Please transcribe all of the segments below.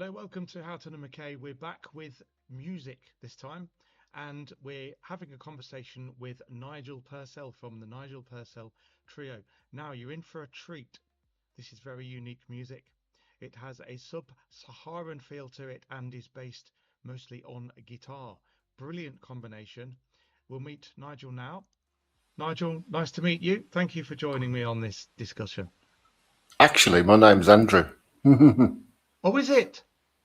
Hello, welcome to Houghton and McKay. We're back with music this time, and we're having a conversation with Nigel Purcell from the Nigel Purcell Trio. Now, you're in for a treat. This is very unique music. It has a sub-Saharan feel to it and is based mostly on guitar. Brilliant combination. We'll meet Nigel now. Nigel, nice to meet you. Thank you for joining me on this discussion. Actually, my name's Andrew. Oh, is it?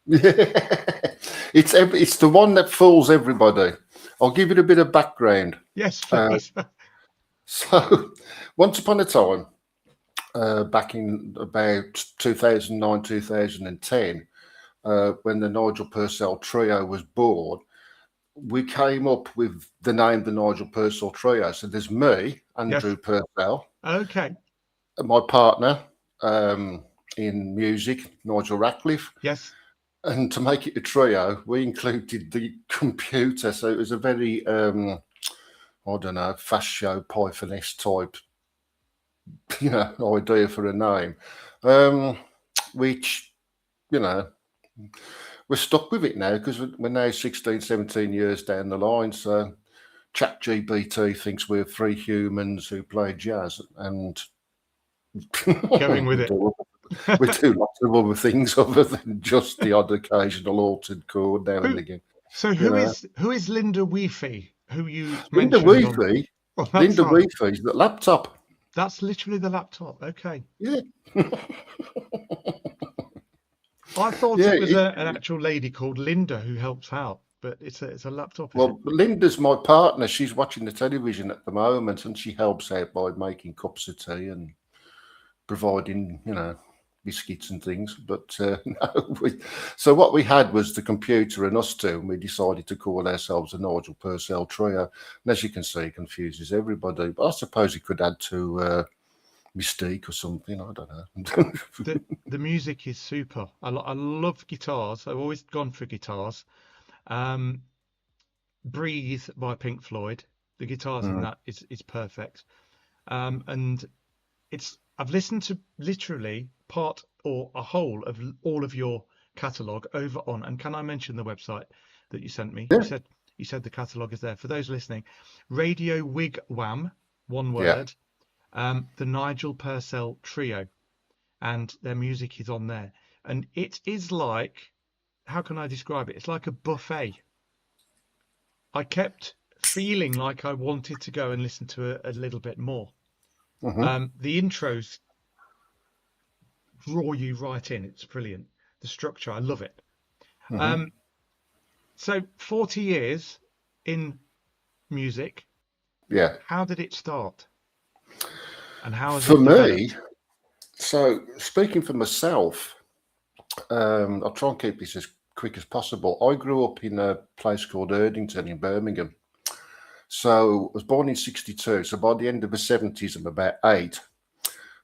It's the one that fools everybody. I'll give it a bit of background. Yes, please. So, once upon a time, back in about 2009, 2010, when the Nigel Purcell Trio was born, we came up with the name the Nigel Purcell Trio. So there's me, Andrew Yes. Purcell, Okay. my partner in music, Nigel Ratcliffe. Yes. And to make it a trio, we included the computer. So it was a very, I don't know, fast show Python-esque type, idea for a name, which, we're stuck with it now because we're now 16, 17 years down the line. So ChatGPT thinks we're three humans who play jazz and Going with it. We do lots of other things other than just the odd occasional altered chord now and again. So who is Linda Weefee? Who you Linda mentioned? Weefee. On... Linda Weefee's the laptop. That's literally the laptop. Okay. Yeah. I thought it was an actual lady called Linda who helps out, but it's a laptop. Well, Linda's my partner. She's watching the television at the moment, and she helps out by making cups of tea and providing, biscuits and things. But so what we had was the computer and us two, and we decided to call ourselves the Nigel Purcell Trio. And as you can see, it confuses everybody. But I suppose it could add to mystique or something. I don't know. The music is super. I love guitars. I've always gone for guitars. Breathe by Pink Floyd. The guitars in that is perfect. And I've listened to literally part or a whole of all of your catalogue over on, and can I mention the website that you sent me? Yeah. You said the catalogue is there. For those listening, Radio Wigwam, one word, the Nigel Purcell Trio, and their music is on there. And it is like, how can I describe it? It's like a buffet. I kept feeling like I wanted to go and listen to a little bit more. The intros draw you right in. It's brilliant. The structure, I love it. So 40 years in music. Yeah. How did it start? And how has for it developed? me? So speaking for myself, I'll try and keep this as quick as possible. I grew up in a place called Erdington in Birmingham. So I was born in 62. So by the end of the 70s, I'm about 8.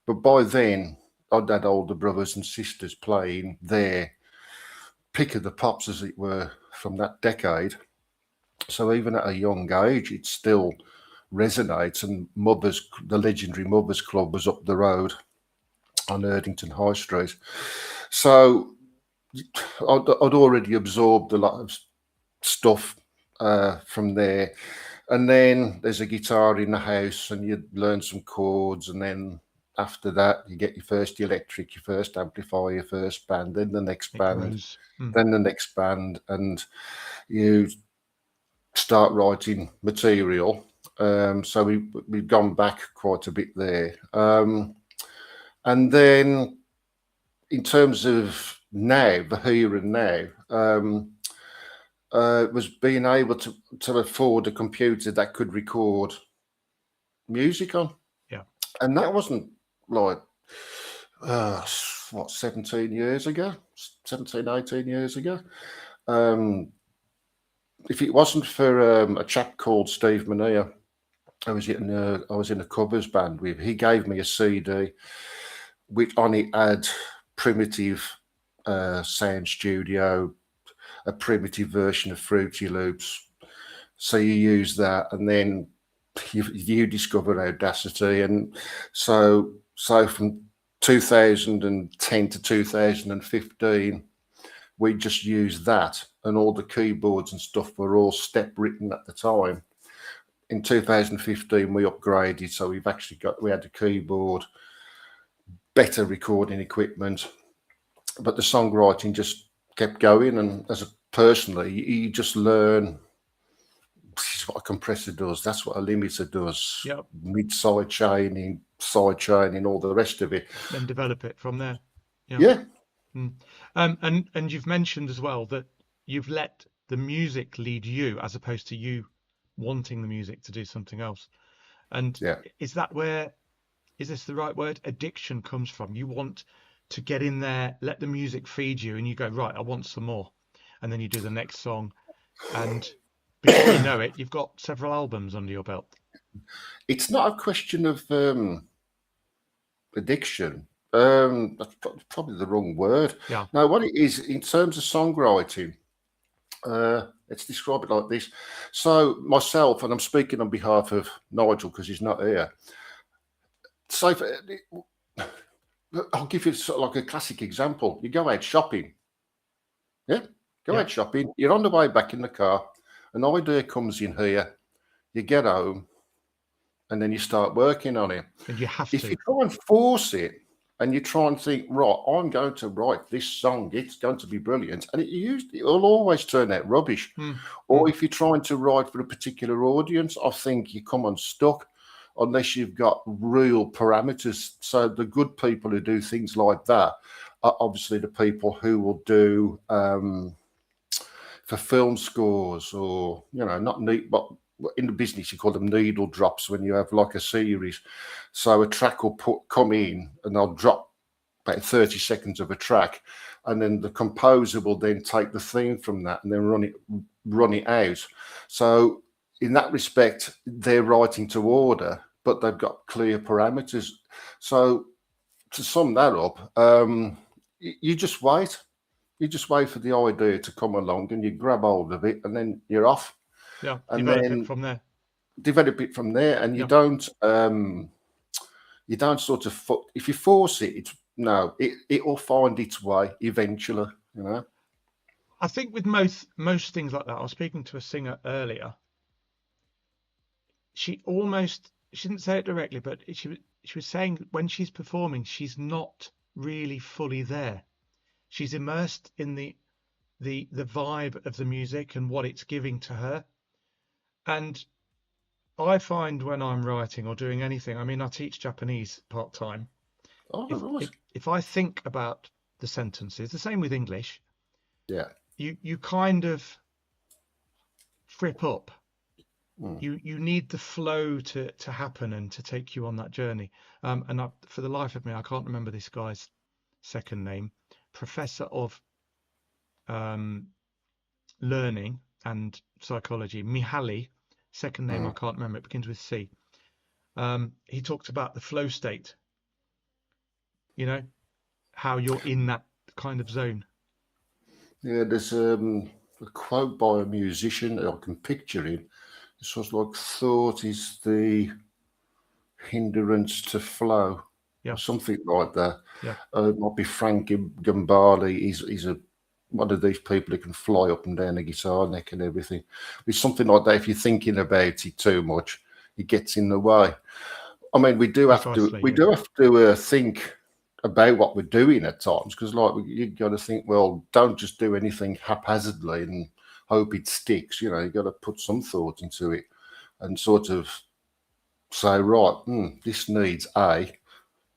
But by then, I'd had older brothers and sisters playing their pick of the pops, as it were, from that decade. So even at a young age, it still resonates. And the legendary Mothers Club was up the road on Erdington High Street. So I'd already absorbed a lot of stuff from there. And then there's a guitar in the house and you learn some chords. And then after that, you get your first electric, your first amplifier, your first band, then the next band, then the next band. And you start writing material. So we've gone back quite a bit there. And then in terms of now, the here and now, was being able to afford a computer that could record music on. Yeah. And that wasn't like, 17 years ago, 17, 18 years ago. If it wasn't for a chap called Steve Mania, I was in a covers band with. He gave me a CD, which on it had Primitive Sound Studio, a primitive version of Fruity Loops. So you use that, and then you discover Audacity, and so from 2010 to 2015, we just used that, and all the keyboards and stuff were all step written at the time. In 2015, we upgraded, so we had a keyboard, better recording equipment, but the songwriting just kept going. And personally, you just learn. This is what a compressor does. That's what a limiter does. Yep. Mid-side chaining, side chaining, all the rest of it. Then develop it from there. Yeah. And you've mentioned as well that you've let the music lead you as opposed to you wanting the music to do something else. And is this the right word? Addiction comes from. You want to get in there, let the music feed you, and you go, right, I want some more. And then you do the next song. And before you know it, you've got several albums under your belt. It's not a question of addiction. That's probably the wrong word. Yeah. Now, what it is, in terms of songwriting, let's describe it like this. So myself, and I'm speaking on behalf of Nigel because he's not here. So I'll give you sort of like a classic example. You go out shopping. Yeah? Go out shopping. You're on the way back in the car. An idea comes in here. You get home. And then you start working on it. And you have if you try and force it and you try and think, right, I'm going to write this song, it's going to be brilliant. And it'll always turn out rubbish. Or if you're trying to write for a particular audience, I think you come unstuck unless you've got real parameters. So the good people who do things like that are obviously the people who will do for film scores, or, not neat, but in the business you call them needle drops, when you have like a series. So a track will come in and they'll drop about 30 seconds of a track, and then the composer will then take the theme from that and then run it out. So in that respect, they're writing to order, but they've got clear parameters. So to sum that up, you just wait. You just wait for the idea to come along, and you grab hold of it, and then you're off. Yeah, and develop then it from there. Develop it from there, and you don't sort of if you force it, it will find its way eventually. I think with most things like that, I was speaking to a singer earlier. She didn't say it directly, but she was saying when she's performing, she's not really fully there. She's immersed in the vibe of the music and what it's giving to her. And I find when I'm writing or doing anything, I mean, I teach Japanese part-time. If I think about the sentences, the same with English, you kind of trip up. You need the flow to happen and to take you on that journey. For the life of me, I can't remember this guy's second name. Professor of learning and psychology, Mihaly. Second name I can't remember. It begins with C. He talked about the flow state. How you're in that kind of zone. Yeah, there's a quote by a musician that I can picture him. It was like, thought is the hindrance to flow. Yeah. Or something like that. Yeah. It might be Frank Gambale. He's one of these people who can fly up and down a guitar neck and everything. It's something like that. If you're thinking about it too much, it gets in the way. I mean, we do have to think about what we're doing at times, because you got to think, well, don't just do anything haphazardly and hope it sticks. You got to put some thought into it and sort of say, right, this needs A.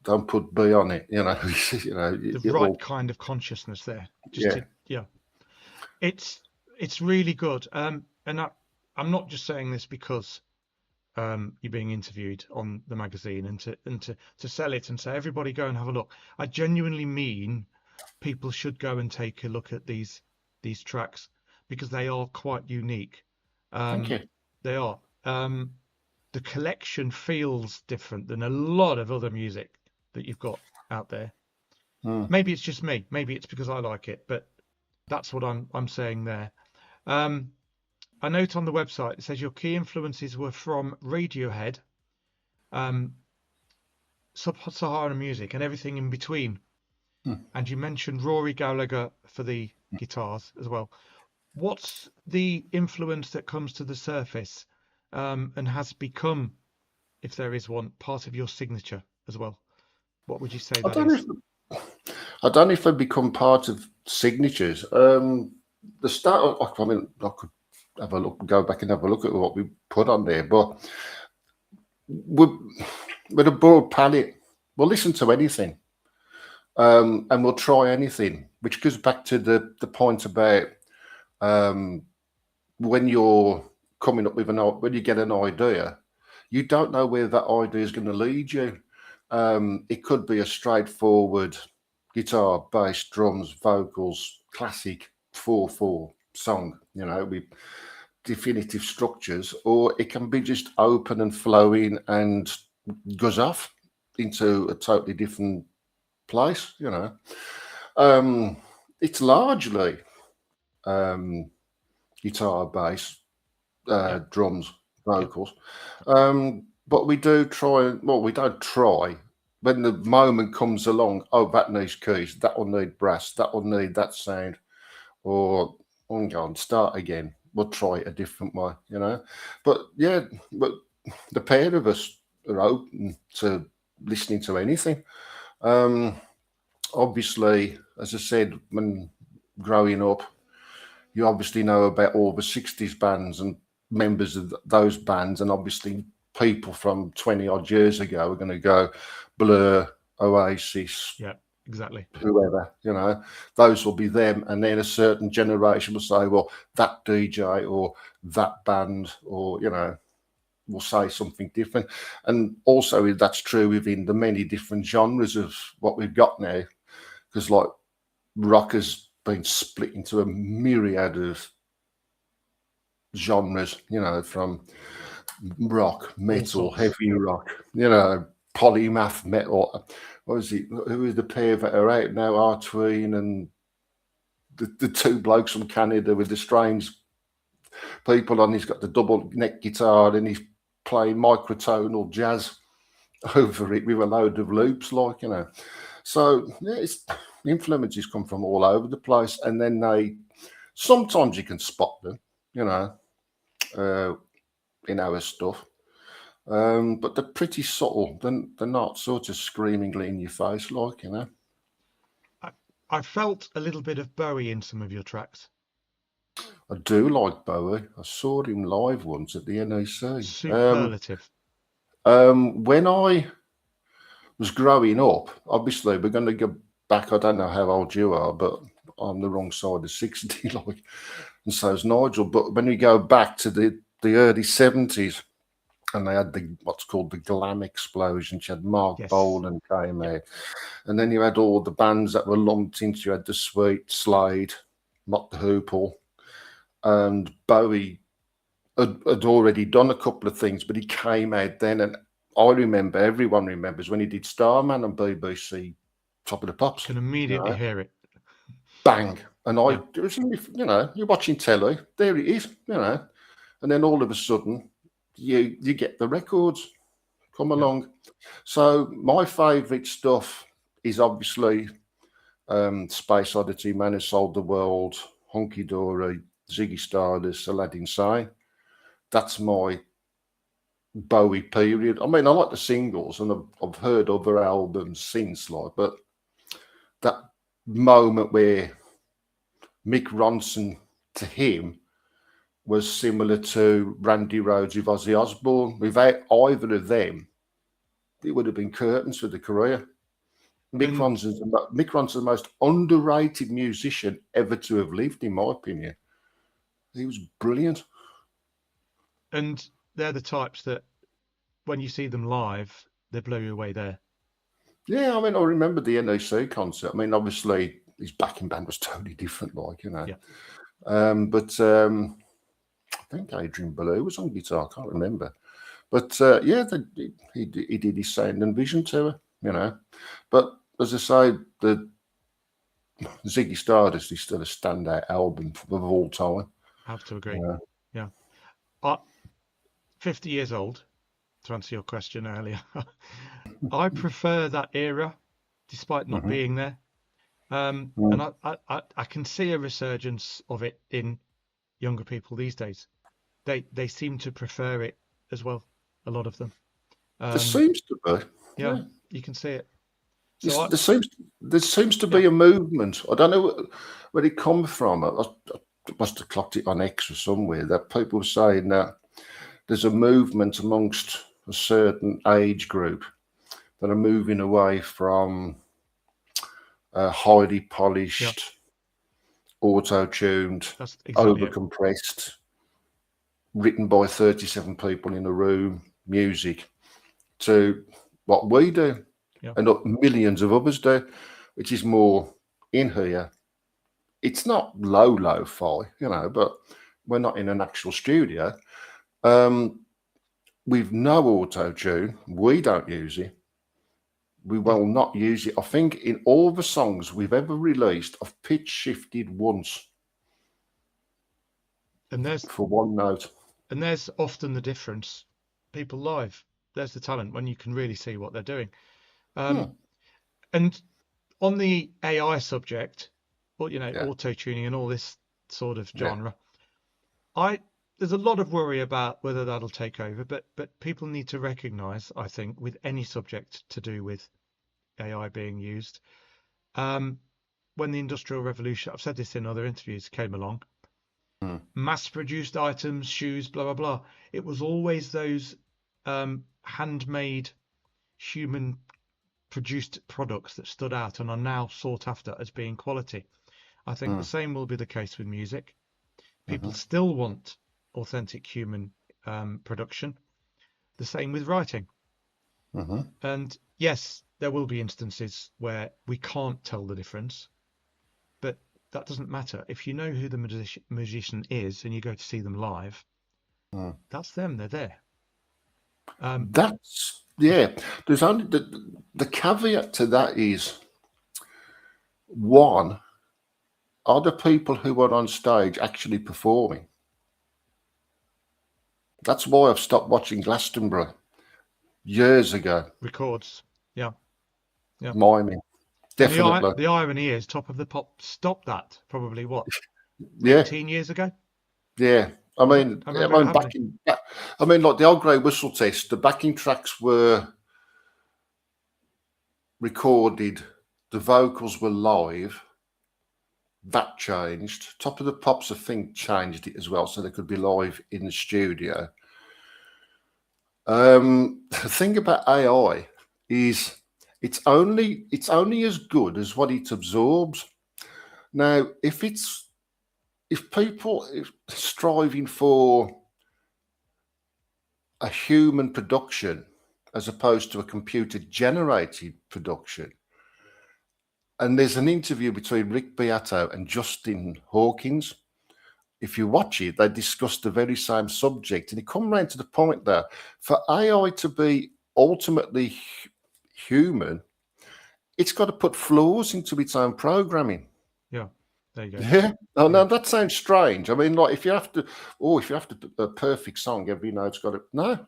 Don't put B on it. The right kind of consciousness there. It's really good. And I'm not just saying this because you're being interviewed on the magazine and to sell it and say, everybody go and have a look. I genuinely mean people should go and take a look at these tracks, because they are quite unique. Thank you. They are. The collection feels different than a lot of other music that you've got out there. Maybe it's just me. Maybe it's because I like it, but that's what I'm saying there. I note on the website, it says your key influences were from Radiohead, Sub-Saharan music, and everything in between. and you mentioned Rory Gallagher for the guitars as well. What's the influence that comes to the surface and has become, if there is one, part of your signature as well? What would you say I that don't know is? if I don't know if they become part of signatures. The start. I mean, I could have a look, go back and have a look at what we put on there, but with a broad palette, we'll listen to anything, and we'll try anything. Which goes back to the point about when you're coming up with when you get an idea, you don't know where that idea is going to lead you. It could be a straightforward guitar, bass, drums, vocals, classic 4/4 song, with definitive structures, or it can be just open and flowing and goes off into a totally different place. It's largely guitar, bass, Yeah, drums, yeah, vocals. But we do try. Well, we don't try. When the moment comes along, oh, that needs keys, that will need brass, that will need that sound, or on go and start again. We'll try it a different way, But yeah, but the pair of us are open to listening to anything. Obviously, as I said, when growing up, you obviously know about all the 60s bands and members of those bands, and obviously people from 20 odd years ago are going to go Blur, Oasis, yeah, exactly. whoever, those will be them. And then a certain generation will say, well, that DJ or that band, or, will say something different. And also that's true within the many different genres of what we've got now, because like rock has been split into a myriad of genres, from rock, metal, Sorts. heavy rock, polymath metal. What was it? Who is the pair that are out now? Artween and the two blokes from Canada with the strange people on. He's got the double neck guitar and he's playing microtonal jazz over it with a load of loops, So yeah, the influences come from all over the place, and then sometimes you can spot them, in our stuff. But they're pretty subtle. They're not sort of screamingly in your face, I felt a little bit of Bowie in some of your tracks. I do like Bowie. I saw him live once at the NEC. Superlative. When I was growing up, obviously we're going to go back. I don't know how old you are, but I'm the wrong side of 60, and so is Nigel. But when we go back to the early 70s, and they had what's called the glam explosion. You had Mark Yes. Bolan came out, and then you had all the bands that were lumped into. You had the Sweet, Slade, Mott the Hoople, and Bowie had already done a couple of things, but he came out then, and I remember, everyone remembers when he did Starman on BBC Top of the Pops. Can immediately hear it. Bang. And it was, you're watching telly, there it is, and then all of a sudden you get the records come along. So my favourite stuff is obviously Space Oddity, Man Who Sold the World, Hunky Dory, Ziggy Stardust, Aladdin Sane. That's my Bowie period. I mean, I like the singles, and I've heard other albums since, but that moment where Mick Ronson, to him, was similar to Randy Rhoads with Ozzy Osbourne. Without either of them, it would have been curtains for the career. Mick Ronson's the most underrated musician ever to have lived, in my opinion. He was brilliant. And they're the types that, when you see them live, they blow you away there. Yeah, I mean, I remember the NEC concert. I mean, obviously, his backing band was totally different, Yeah. But I think Adrian Belew was on guitar. I can't remember. But yeah, he did his Sound and Vision tour, But as I say, the Ziggy Stardust is still a standout album of all time. I have to agree. Yeah. 50 years old, to answer your question earlier. I prefer that era, despite not being there. And I can see a resurgence of it in younger people these days. They seem to prefer it as well, a lot of them. There seems to be. Yeah, you can see it. There, So there seems to be a movement. I don't know where it comes from. I must have clocked it on X or somewhere that people were saying that there's a movement amongst a certain age group that are moving away from highly polished, auto-tuned, that's exactly it. over-compressed, written by 37 people in a room music to what we do and millions of others do, which is more in here. It's not lo-fi, but we're not in an actual studio. We've no auto-tune. We don't use it. We will not use it. I think in all the songs we've ever released, I've pitch shifted once. And there's for one note. And there's often the difference. People live. There's the talent when you can really see what they're doing. And on the AI subject, well, auto-tuning and all this sort of genre, there's a lot of worry about whether that'll take over, but people need to recognize, I think, with any subject to do with AI being used, when the Industrial Revolution, I've said this in other interviews, came along, mass-produced items, shoes, blah, blah, blah. It was always those handmade, human-produced products that stood out and are now sought after as being quality. I think the same will be the case with music. People still want authentic human production. The same with writing. And yes, there will be instances where we can't tell the difference, but that doesn't matter. If you know who the musician is and you go to see them live, that's them. They're there. There's only the caveat to that is, one, are the people who are on stage actually performing? That's why I've stopped watching Glastonbury years ago. Records, yeah. Miming, definitely. The irony is, Top of the Pops stopped that probably 18 years ago. Yeah, like the old grey whistle test, the backing tracks were recorded, the vocals were live. That changed. Top of the Pops, I think, changed it as well, so they could be live in the studio. The thing about AI is it's only as good as what it absorbs. Now, if people are striving for a human production as opposed to a computer-generated production, and there's an interview between Rick Beato and Justin Hawkins. If you watch it, they discuss the very same subject, and it comes round to the point there, for AI to be ultimately human, it's got to put flaws into its own programming. Yeah, there you go. Yeah. Oh, no, that sounds strange. I mean, like if you have to a perfect song, every note's got to no,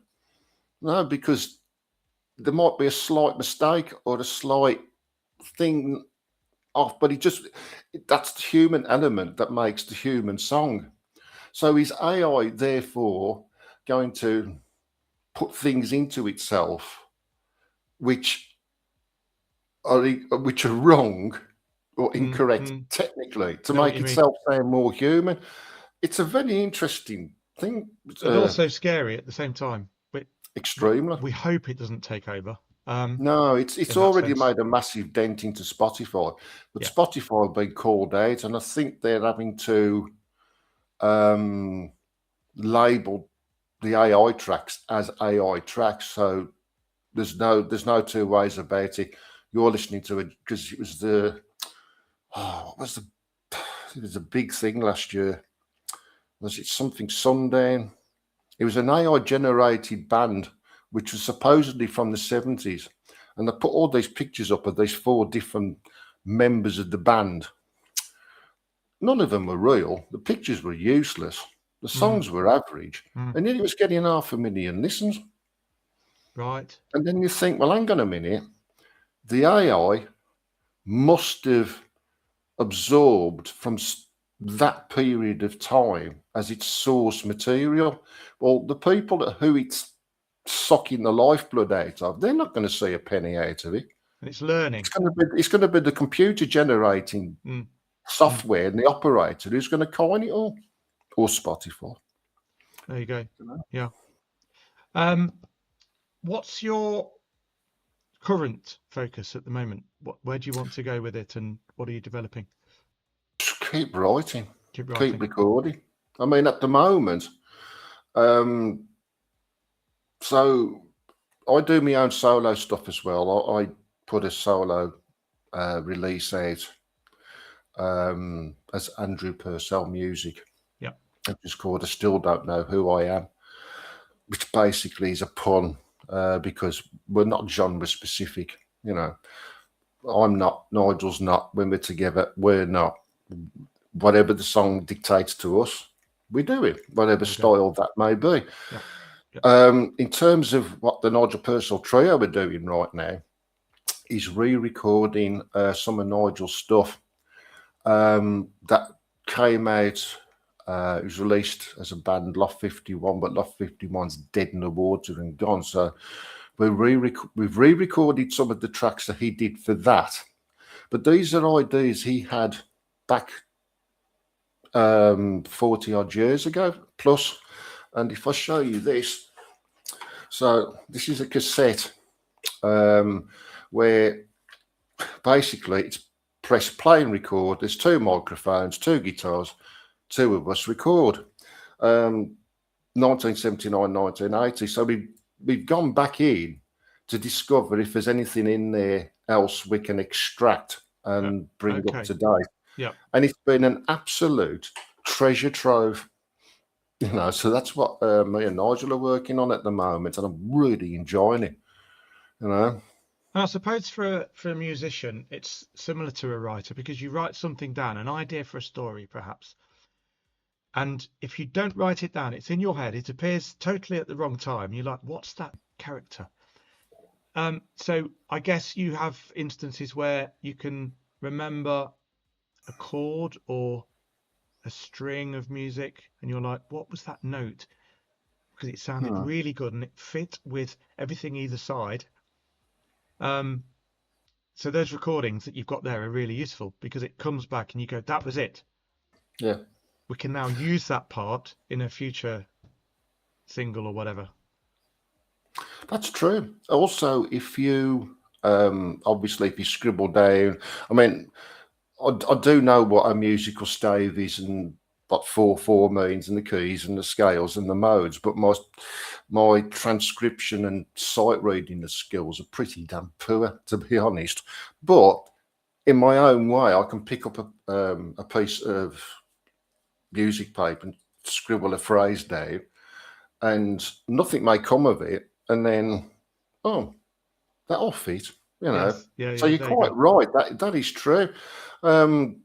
because there might be a slight mistake or a slight thing off, but that's the human element that makes the human song. So is AI therefore going to put things into itself which are wrong or incorrect technically to make itself sound more human? It's a very interesting thing, but also scary at the same time. But extremely. We hope it doesn't take over. No, it's already made a massive dent into Spotify, but Spotify have been called out, and I think they're having to label the AI tracks as AI tracks. So there's no two ways about it. You're listening to it because it was it was a big thing last year. Was it something Sundown? It was an AI generated band which was supposedly from the 70s. And they put all these pictures up of these 4 different members of the band. None of them were real. The pictures were useless. The songs were average. And yet it was getting 500,000 listens. Right. And then you think, well, hang on a minute. The AI must have absorbed from that period of time as its source material. Well, the people who it's sucking the lifeblood out of, they're not going to see a penny out of it. And it's learning. It's going to be the computer generating software and the operator who's going to coin it all, or Spotify. There you go. Yeah. What's your current focus at the moment? Where do you want to go with it, and what are you developing? Just keep writing. Keep recording. I mean, at the moment, so I do my own solo stuff as well. I put a solo release out as Andrew Purcell Music. Yeah. It's called I Still Don't Know Who I Am, which basically is a pun because we're not genre specific. You know, I'm not, Nigel's not, when we're together, we're not. Whatever the song dictates to us, we do it, whatever style that may be. Yeah. Yeah. In terms of what the Nigel Purcell Trio are doing right now, is re-recording some of Nigel's stuff that came out. It was released as a band, Loft 51, but Loft 51's dead in the water and gone. So we've re-recorded some of the tracks that he did for that. But these are ideas he had back 40 odd years ago plus. And if I show you this, so this is a cassette where basically it's press play and record. There's two microphones, two guitars, two of us record. 1979, 1980. So we've gone back in to discover if there's anything in there else we can extract and bring up to date. Yeah. And it's been an absolute treasure trove. You know, so that's what me and Nigel are working on at the moment, and I'm really enjoying it. You know, and I suppose for a musician, it's similar to a writer, because you write something down, an idea for a story, perhaps, and if you don't write it down, it's in your head. It appears totally at the wrong time. You're like, "What's that character?" So I guess you have instances where you can remember a chord or a string of music, and you're like, what was that note? Because it sounded really good and it fit with everything either side. So those recordings that you've got there are really useful, because it comes back and you go, that was it. Yeah. We can now use that part in a future single or whatever. That's true. Also, if you obviously if you scribble down, I mean, I do know what a musical stave is and what 4/4 means and the keys and the scales and the modes, but my transcription and sight reading the skills are pretty damn poor, to be honest. But in my own way, I can pick up a piece of music paper and scribble a phrase down, and nothing may come of it, and then that'll fit. You know, yes. Yeah, so you're quite right. That is true. And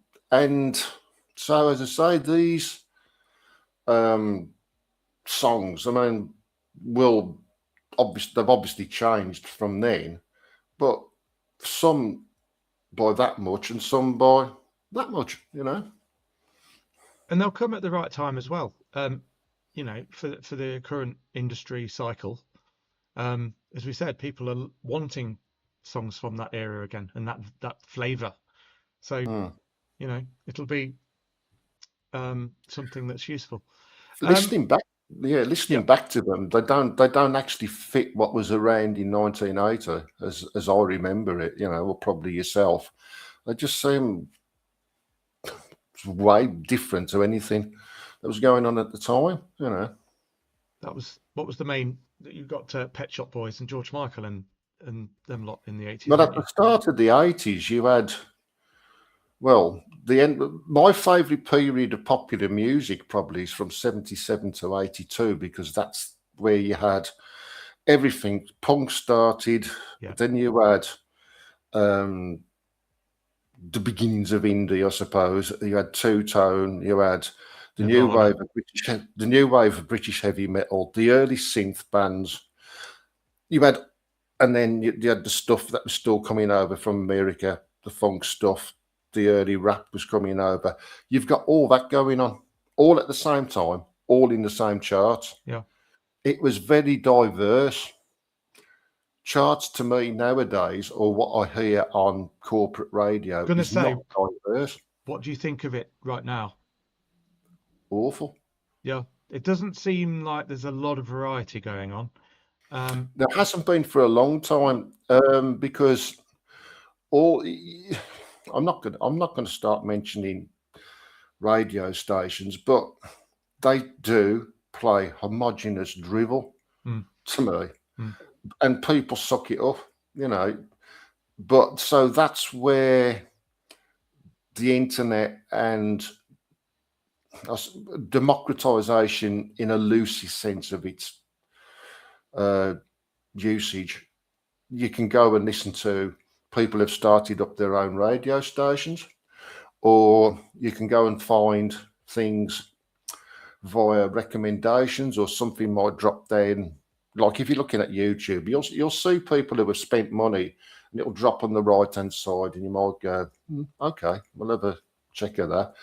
so, as I say, these songs, I mean, they've obviously changed from then, but some by that much and some by that much, you know. And they'll come at the right time as well. You know, for the current industry cycle, as we said, people are wanting songs from that era again and that flavour. So, you know, it'll be something that's useful. Listening back to them, they don't actually fit what was around in 1980 as I remember it, you know, or probably yourself. They just seem way different to anything that was going on at the time, you know. What was the main that you got Pet Shop Boys and George Michael and them lot in the 80s. But at the start of the 80s, you had, well, my favourite period of popular music probably is from 77 to 82, because that's where you had everything. Punk started, then you had the beginnings of indie, I suppose. You had two-tone, you had the new wave of British heavy metal, the early synth bands. You had, and then you had the stuff that was still coming over from America, the funk stuff, the early rap was coming over. You've got all that going on, all at the same time, all in the same charts. Yeah. It was very diverse. Charts to me nowadays, or what I hear on corporate radio, Gonna is say, not diverse. what do you think of it right now? Awful. Yeah, it doesn't seem like there's a lot of variety going on. There hasn't been for a long time, because all I'm not going to start mentioning radio stations, but they do play homogenous drivel to me, and people suck it up, you know. But so that's where the internet and democratization, in a loosey sense of its usage, you can go and listen to people have started up their own radio stations, or you can go and find things via recommendations, or something might drop down. Like if you're looking at YouTube, you'll see people who have spent money, and it'll drop on the right hand side, and you might go, okay, we'll have a check of that.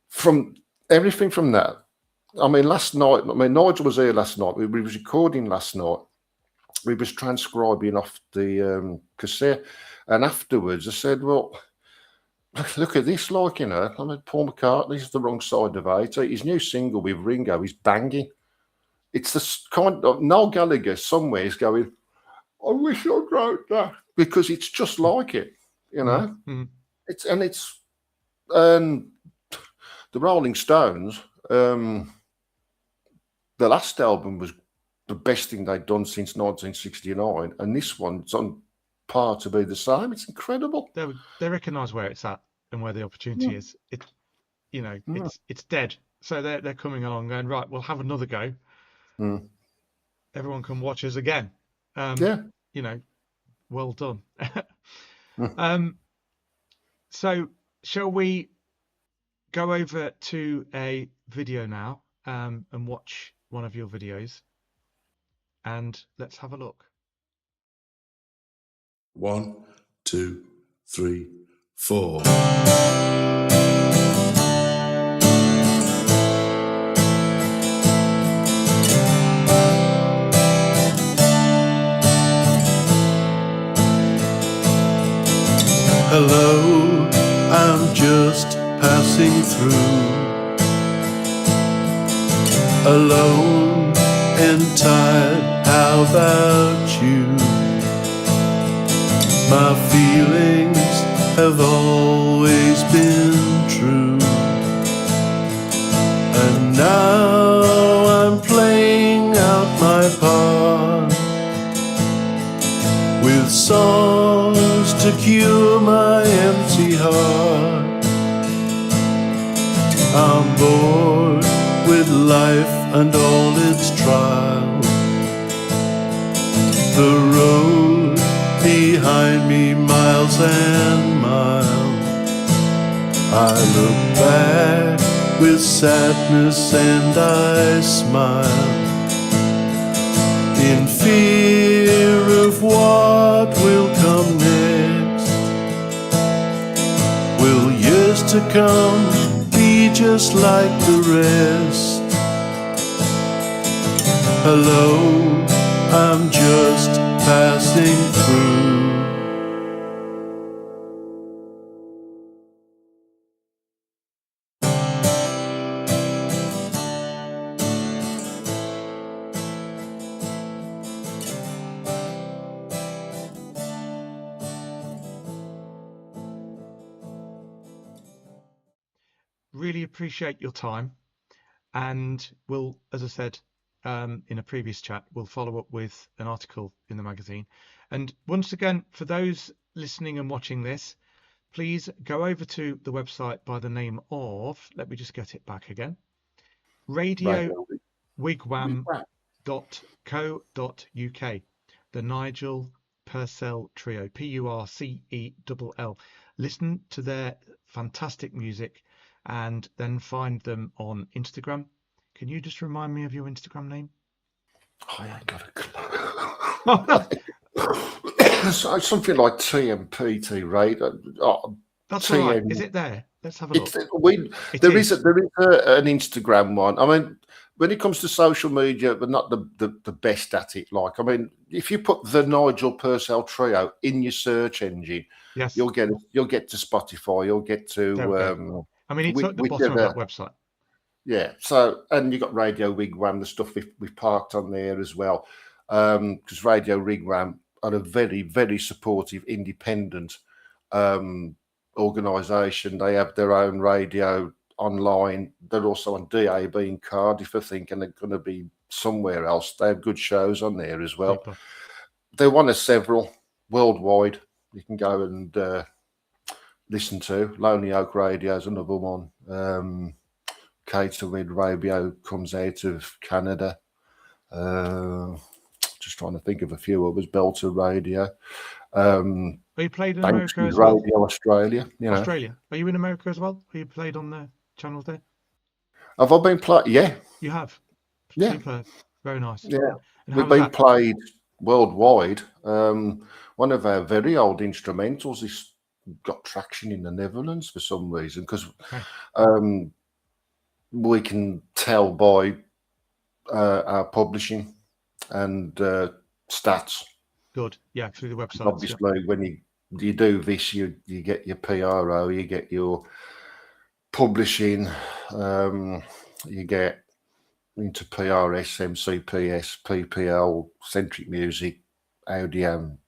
From everything from that, I mean, Nigel was here last night. We was recording last night. We was transcribing off the cassette, and afterwards I said, well, look at this, like, you know, I mean, Paul McCartney's the wrong side of 80. His new single with Ringo is banging. It's the kind of Noel Gallagher somewhere is going, I wish I wrote that, because it's just like it, you know. It's the Rolling Stones. The last album was the best thing they'd done since 1969, and this one's on par to be the same. It's incredible. They recognise where it's at and where the opportunity is. It's, you know, it's dead. So they're coming along, going, right, we'll have another go. Everyone can watch us again. You know, well done. So shall we go over to a video now and watch one of your videos, and let's have a look. 1, 2, 3, 4. Hello, I'm just passing through, alone and tired. How about you? My feelings have always been true, and now I'm playing out my part with songs to cure my empty heart. I'm bored with life and all its trials. The road behind me, miles and miles. I look back with sadness and I smile, in fear of what will come next. Will years to come be just like the rest? Hello, I'm just passing through. Really appreciate your time, and we'll, as I said in a previous chat, we'll follow up with an article in the magazine. And once again, for those listening and watching this, please go over to the website by the name of, let me just get it back again, radiowigwam.co.uk, the Nigel Purcell Trio, Purcell. Listen to their fantastic music, and then find them on Instagram. Can you just remind me of your Instagram name? I ain't got a clue. So something like TMPT, right? That's all right. TN. Is it there? Let's have a look. There is an Instagram one. I mean, when it comes to social media, we're not the best at it. Like, I mean, if you put the Nigel Purcell Trio in your search engine, Yes. you'll get to Spotify. You'll get to I mean, it's at the bottom of that website. Yeah. So, and you got Radio Wigwam, the stuff we've parked on there as well, because Radio Wigwam are a very, very supportive, independent organisation. They have their own radio online. They're also on DAB in Cardiff, I think, and they're going to be somewhere else. They have good shows on there as well. Super. They're one of several worldwide you can go and listen to. Lonely Oak Radio is another one. Catered Radio comes out of Canada. Just trying to think of a few others. Belter Radio. Are you played in America as well? Radio Australia. Australia. Are you in America as well? Are you played on the channels there? Have I been played? Yeah. You have? Yeah. Super. Very nice. Yeah. We've been played worldwide. One of our very old instrumentals is got traction in the Netherlands for some reason, because we can tell by our publishing and stats. Good. Yeah, through the website. Obviously, when you do this, you get your PRO, you get your publishing, you get into PRS, MCPS, PPL, Centric Music, Audiam,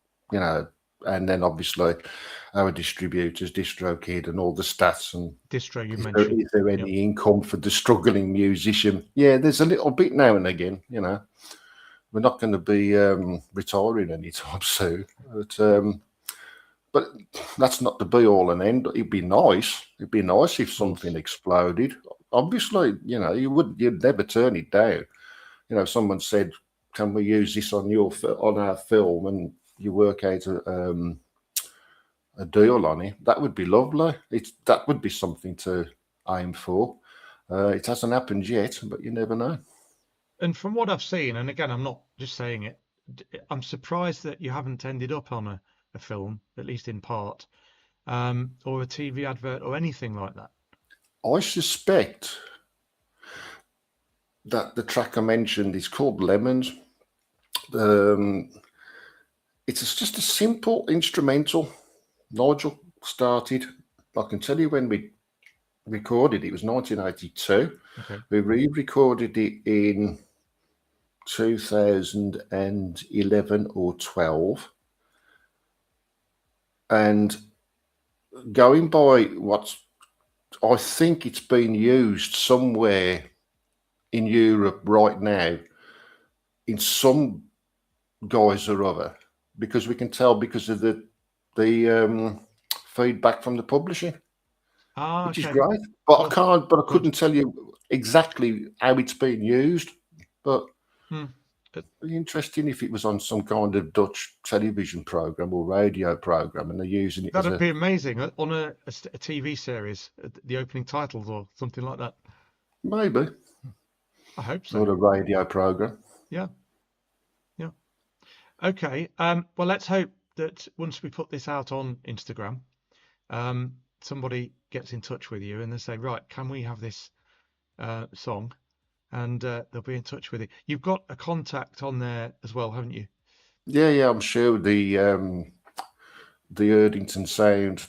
and then obviously our distributors, DistroKid, and all the stats. And Distro, you mentioned. Is there any income for the struggling musician? Yeah, there's a little bit now and again. We're not going to be retiring anytime soon, but that's not the be all and end. It'd be nice. It'd be nice if something exploded. Obviously, you'd never turn it down. Someone said, "Can we use this on our film?" and you work out a deal on it. That would be lovely. That would be something to aim for. It hasn't happened yet, but you never know. And from what I've seen, and again, I'm not just saying it, I'm surprised that you haven't ended up on a film, at least in part, or a TV advert or anything like that. I suspect that the track I mentioned is called Lemons. It's just a simple instrumental. Nigel started, I can tell you when we recorded it was 1982. Okay. We re-recorded it in 2011 or 12. And going by I think it's been used somewhere in Europe right now in some guise or other, because we can tell because of the feedback from the publishing, which is great. But I couldn't tell you exactly how it's being used. But it'd be interesting if it was on some kind of Dutch television program or radio program, and they're using it. That'd be amazing on a TV series, the opening titles or something like that. Maybe. I hope so. Or a radio program. Yeah. Yeah. Okay. Well, let's hope that once we put this out on Instagram, somebody gets in touch with you and they say, right, can we have this song? And they'll be in touch with you. You've got a contact on there as well, haven't you? Yeah, I'm sure the Erdington Sound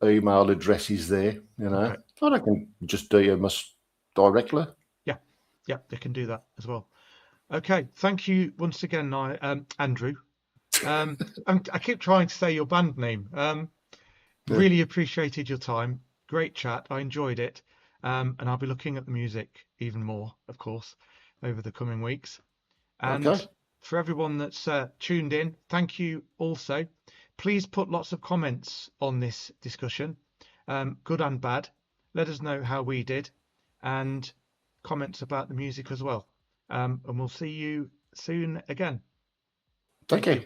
email address is there, Okay. Or I can just DM us directly. Yeah, they can do that as well. Okay, thank you once again, Andrew. I keep trying to say your band name. Really appreciated your time. Great chat. I enjoyed it. And I'll be looking at the music even more, of course, over the coming weeks. And for everyone that's tuned in, thank you also. Please put lots of comments on this discussion, good and bad. Let us know how we did, and comments about the music as well. And we'll see you soon again. Thank you.